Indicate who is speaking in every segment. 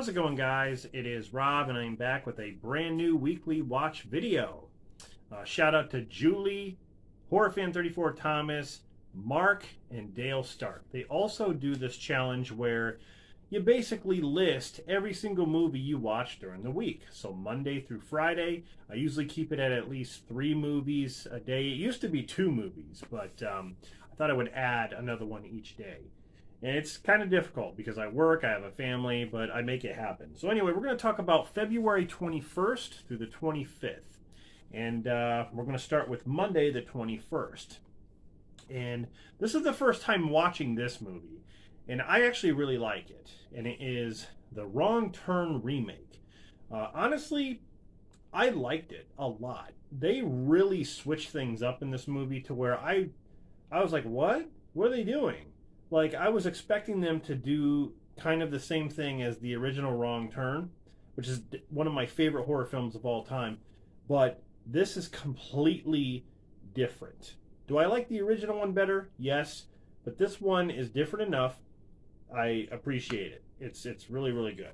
Speaker 1: How's it going, guys? It is Rob, and I'm back with a brand new weekly watch video. Shout out to Julie, HorrorFan34 Thomas, Mark, and Dale Stark. They also do this challenge where you basically list every single movie you watch during the week. So Monday through Friday, I usually keep it at least 3 movies a day. It used to be 2 movies, but I thought I would add another one each day. And it's kind of difficult because I work, I have a family, but I make it happen. So anyway, we're going to talk about February 21st through the 25th. And we're going to start with Monday the 21st. And this is the first time watching this movie. And I actually really like it. And it is the Wrong Turn remake. Honestly, I liked it a lot. They really switched things up in this movie to where I was like, what? What are they doing? Like, I was expecting them to do kind of the same thing as the original Wrong Turn, which is one of my favorite horror films of all time. But this is completely different. Do I like the original one better? Yes. But this one is different enough. I appreciate it. It's really, really good.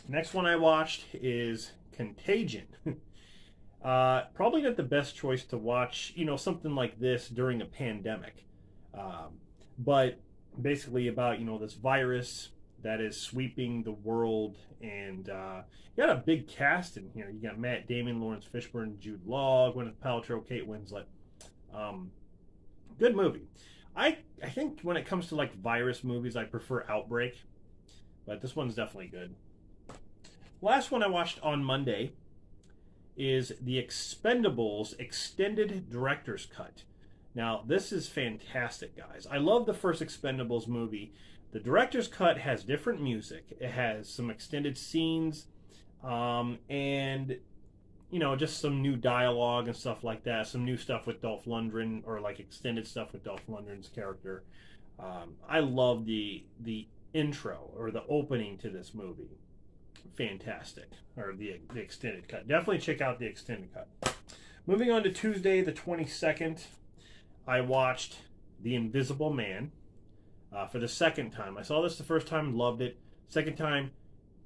Speaker 1: Next one I watched is Contagion. Probably not the best choice to watch, something like this during a pandemic. But basically about, this virus that is sweeping the world. And you got a big cast in here. You got Matt Damon, Lawrence Fishburne, Jude Law, Gwyneth Paltrow, Kate Winslet. Good movie. I think when it comes to like virus movies, I prefer Outbreak. But this one's definitely good. Last one I watched on Monday is The Expendables Extended Director's Cut. Now, this is fantastic, guys. I love the first Expendables movie. The director's cut has different music. It has some extended scenes, and, just some new dialogue and stuff like that. Some new stuff with Dolph Lundgren, or like extended stuff with Dolph Lundgren's character. I love the intro, or the opening to this movie. Fantastic. Or the extended cut. Definitely check out the extended cut. Moving on to Tuesday, the 22nd. I watched The Invisible Man for the second time. I saw this the first time, loved it. Second time,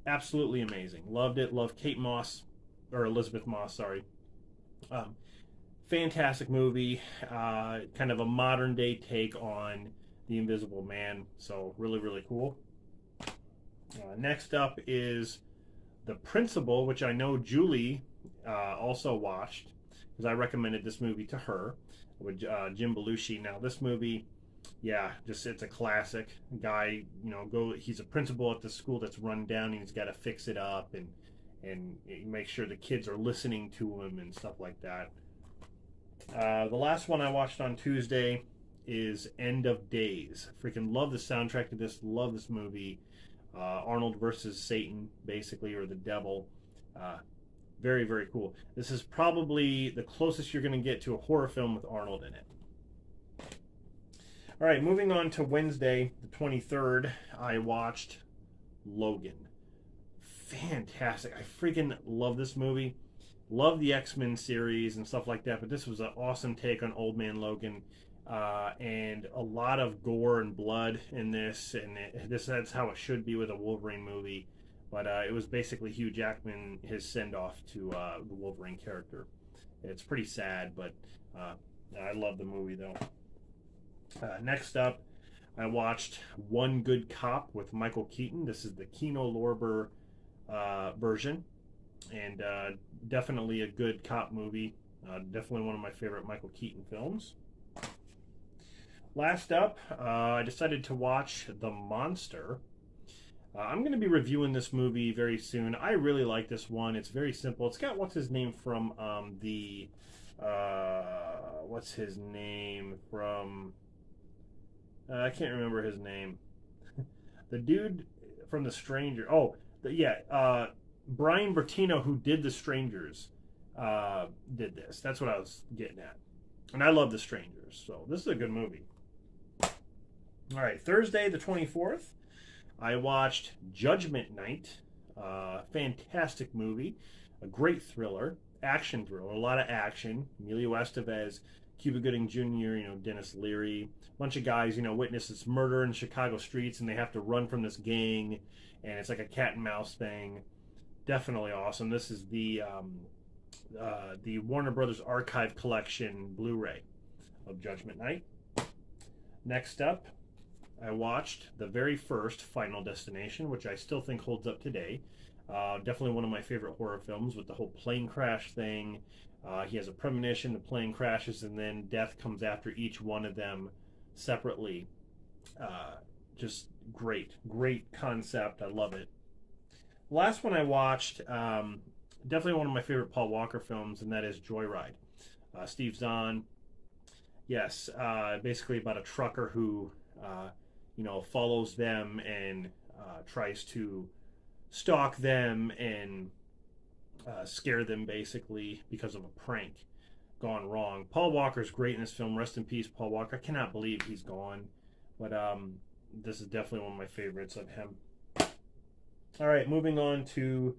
Speaker 1: absolutely amazing. Loved it. Loved Kate Moss, or Elizabeth Moss, sorry. Fantastic movie. Kind of a modern day take on The Invisible Man. So really, really cool. Next up is The Principal, which I know Julie also watched, because I recommended this movie to her, with Jim Belushi. Now this movie, it's a classic. Guy, he's a principal at the school that's run down, and he's got to fix it up and make sure the kids are listening to him and stuff like that. The last one I watched on Tuesday is End of Days. Freaking love the soundtrack to this. Love this movie. Arnold versus Satan, basically, or the devil. Very, very cool. This is probably the closest you're going to get to a horror film with Arnold in it. All right, moving on to Wednesday, the 23rd, I watched Logan. Fantastic. I freaking love this movie. Love the X-Men series and stuff like that, but this was an awesome take on Old Man Logan. And a lot of gore and blood in this, and that's how it should be with a Wolverine movie. But it was basically Hugh Jackman, his send-off to the Wolverine character. It's pretty sad, but I love the movie, though. Next up, I watched One Good Cop with Michael Keaton. This is the Kino Lorber version, and definitely a good cop movie. Definitely one of my favorite Michael Keaton films. Last up, I decided to watch The Monster. I'm going to be reviewing this movie very soon. I really like this one. It's very simple. It's got what's his name from I can't remember his name. The dude from The Stranger. Brian Bertino, who did The Strangers, did this. That's what I was getting at. And I love The Strangers, so this is a good movie. All right, Thursday the 24th. I watched Judgment Night. Fantastic movie. A great thriller. Action thriller. A lot of action. Emilio Estevez Cuba Gooding Jr., Dennis Leary, a bunch of guys, witness this murder in Chicago streets, and they have to run from this gang, and it's like a cat and mouse thing. Definitely awesome. This is the Warner Brothers Archive Collection Blu-ray of Judgment Night. Next up, I watched the very first Final Destination, which I still think holds up today. Definitely one of my favorite horror films with the whole plane crash thing. He has a premonition, the plane crashes, and then death comes after each one of them separately. Just great concept. I love it. Last one I watched, definitely one of my favorite Paul Walker films, and that is Joyride. Steve Zahn. Yes, basically about a trucker who, follows them and tries to stalk them and scare them basically because of a prank gone wrong. Paul Walker's great in this film. Rest in peace, Paul Walker. I cannot believe he's gone, but this is definitely one of my favorites of him. All right, moving on to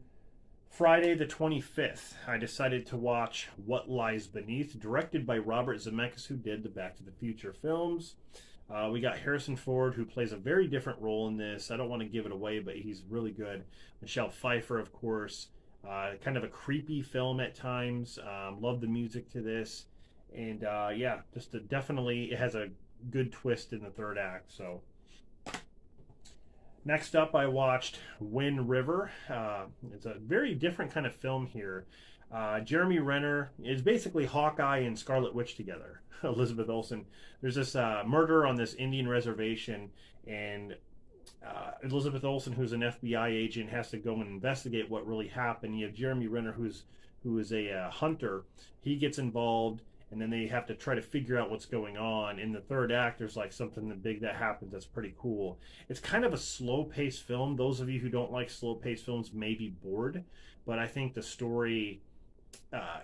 Speaker 1: Friday the 25th. I decided to watch What Lies Beneath, directed by Robert Zemeckis, who did the Back to the Future films. We got Harrison Ford, who plays a very different role in this. I don't want to give it away, but he's really good. Michelle Pfeiffer, of course. Kind of a creepy film at times. Love the music to this. And yeah, definitely, it has a good twist in the third act. So next up, I watched Wind River. It's a very different kind of film here. Jeremy Renner is basically Hawkeye and Scarlet Witch together. Elizabeth Olsen. There's this murder on this Indian reservation, and Elizabeth Olsen, who's an FBI agent, has to go and investigate what really happened. You have Jeremy Renner, who is a hunter. He gets involved, and then they have to try to figure out what's going on. In the third act, there's like something big that happens that's pretty cool. It's kind of a slow-paced film. Those of you who don't like slow-paced films may be bored, but I think the story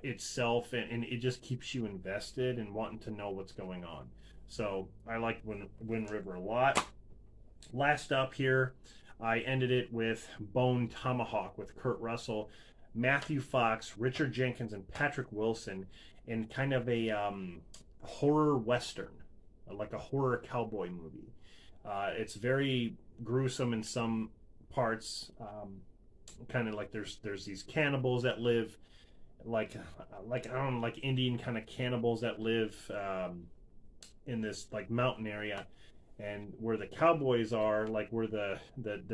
Speaker 1: itself, and it just keeps you invested and wanting to know what's going on. So I like Wind River a lot. Last up here, I ended it with Bone Tomahawk with Kurt Russell, Matthew Fox, Richard Jenkins, and Patrick Wilson, in kind of a horror western, like a horror cowboy movie. It's very gruesome in some parts, kind of like there's these cannibals that live like Indian kind of cannibals that live in this like mountain area, and where the cowboys are, like where the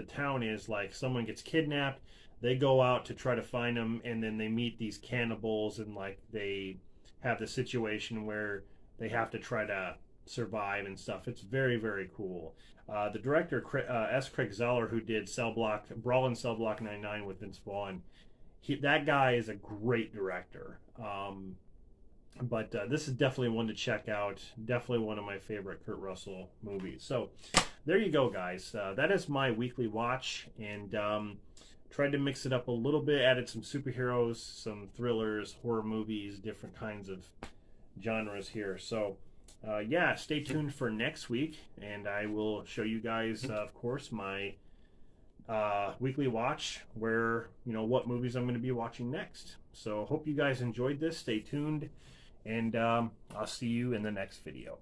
Speaker 1: town is, like someone gets kidnapped, they go out to try to find them, and then they meet these cannibals, and like they have the situation where they have to try to survive and stuff. It's very cool. The director S. Craig Zeller, who did Brawl in Cell Block 99 with Vince Vaughn, that guy is a great director. But this is definitely one to check out. Definitely one of my favorite Kurt Russell movies. So there you go, guys. That is my weekly watch, and tried to mix it up a little bit. Added some superheroes, some thrillers, horror movies, different kinds of genres here. So yeah, stay tuned for next week, and I will show you guys, of course, my weekly watch, where what movies I'm going to be watching next. So hope you guys enjoyed this. Stay tuned, and I'll see you in the next video.